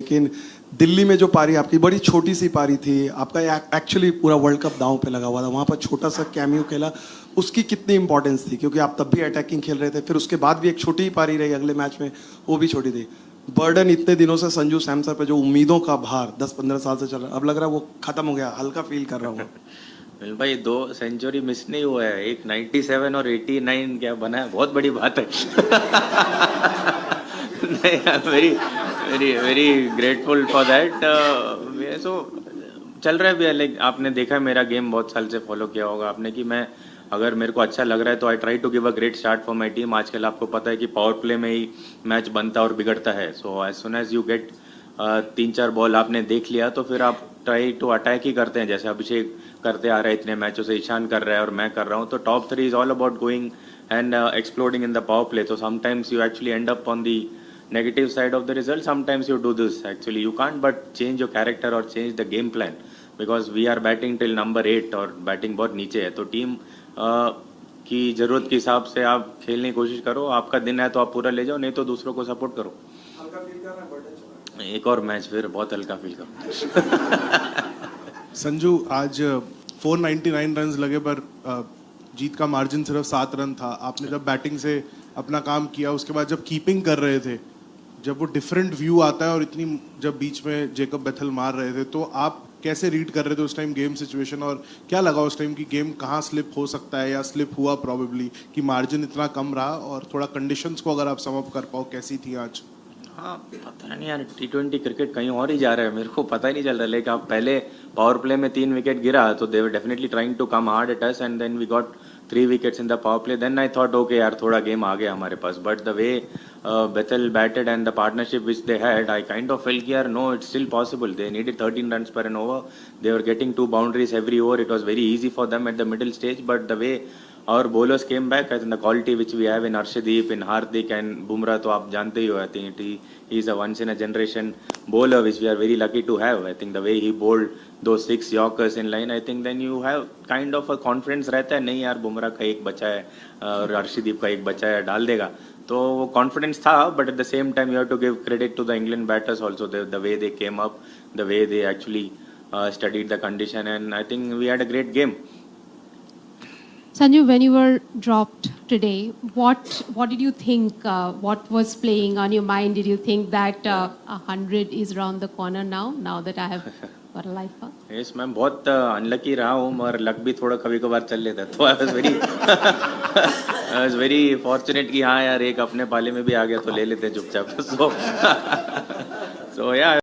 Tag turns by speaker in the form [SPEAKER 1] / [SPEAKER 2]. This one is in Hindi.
[SPEAKER 1] लेकिन दिल्ली में जो पारी आपकी बड़ी छोटी सी पारी थी, आपका एक्चुअली पूरा वर्ल्ड कप दांव पे लगा हुआ था, वहाँ पर छोटा सा कैमियो खेला, उसकी कितनी इंपॉर्टेंस थी? क्योंकि आप तब भी अटैकिंग खेल रहे थे, फिर उसके बाद भी एक छोटी ही पारी रही अगले मैच में, वो भी छोटी थी। बर्डन इतने दिनों से संजू सैमसन पे जो उम्मीदों का भार 10-15 साल से चल रहा है, अब लग रहा है वो खत्म हो गया, हल्का फील कर रहा हूँ।
[SPEAKER 2] भाई 2 सेंचुरी मिस नहीं हुआ है, एक 97 और 89 क्या बना है, बहुत बड़ी बात है। नहीं, I am very very very grateful for that. So चल रहा है भी, लाइक आपने देखा है मेरा गेम, बहुत साल से फॉलो किया होगा आपने, कि मैं अगर मेरे को अच्छा लग रहा है तो I try to give a great start for my team. आजकल आपको पता है कि पावर प्ले में ही मैच बनता और बिगड़ता है। So as soon as you get 3-4 ball आपने देख लिया तो फिर आप ट्राई टू अटैक ही करते हैं, जैसे अभिषेक करते आ रहे हैं इतने मैचों से, ईशान कर रहा है और मैं कर रहा हूँ। तो top 3 is all about going and exploding in the power play. तो sometimes you actually end up on the negative side of the result. Sometimes you do this, actually you can't but change your character or change the game plan, because we are batting till number 8 और बैटिंग बहुत नीचे है। तो टीम की ज़रूरत के हिसाब से आप खेलने की कोशिश करो, आपका दिन है तो आप पूरा ले जाओ, नहीं तो दूसरों को सपोर्ट करो।
[SPEAKER 1] हल्का फील कर रहा है, बर्डन चल रहा है।
[SPEAKER 2] एक और मैच फिर बहुत हल्का फील करो।
[SPEAKER 3] संजू, आज 499 रन्स लगे पर जीत का मार्जिन सिर्फ 7 रन था। आपने जब बैटिंग से अपना काम किया, उसके बाद जब कीपिंग कर रहे थे, जब वो डिफरेंट व्यू आता है और इतनी जब बीच में जेकब बेथल मार रहे थे, तो आप कैसे रीड कर रहे थे उस टाइम गेम सिचुएशन, और क्या लगा उस टाइम की गेम कहाँ स्लिप हो सकता है या स्लिप हुआ प्रोबेबली कि मार्जिन इतना कम रहा? और थोड़ा कंडीशंस को अगर आप सम अप कर पाओ, कैसी थी आज?
[SPEAKER 2] हाँ, पता नहीं यार, T20 क्रिकेट कहीं और ही जा रहा है, मेरे को पता ही नहीं चल रहा। लेकिन आप पहले पावर प्ले में 3 विकेट गिरा तो they were definitely trying to come hard at us, and then we got 3 wickets in the power play. Then I thought okay यार, थोड़ा गेम आ गया हमारे पास। But the way Bethel batted and the partnership which they had, I kind of felt here, no, it's still possible. They needed 13 runs per an over. They were getting 2 boundaries every over. It was very easy for them at the middle stage. But the way our bowlers came back, I think the quality which we have in Arshdeep, in Hardik and Bumrah, तो आप जानते ही हो, I think he is a once in a generation bowler which we are very lucky to have. I think the way he bowled those 6 Yorkers in line, I think then you have kind of a confidence रहता है, नहीं यार बुमराह का एक बचा है और अर्शदीप का एक बचा है, डाल देगा। तो वो कॉन्फिडेंस था, but at the same time you have to give credit to the England batters also, the way they came up, the way they actually studied the condition, and I think we had a great game.
[SPEAKER 4] Sanju, when you were dropped today, what did you think? What was playing on your mind? Did you think that 100 is around the corner now that I have got a life path?
[SPEAKER 2] Yes, मैं बहुत अनलकी रहा हूँ, मगर लक भी थोड़ा कभी कभार चल लेता है। तो I was very fortunate कि हाँ यार, एक अपने पाले में भी आ गया तो ले लेते हैं चुपचाप। So yeah.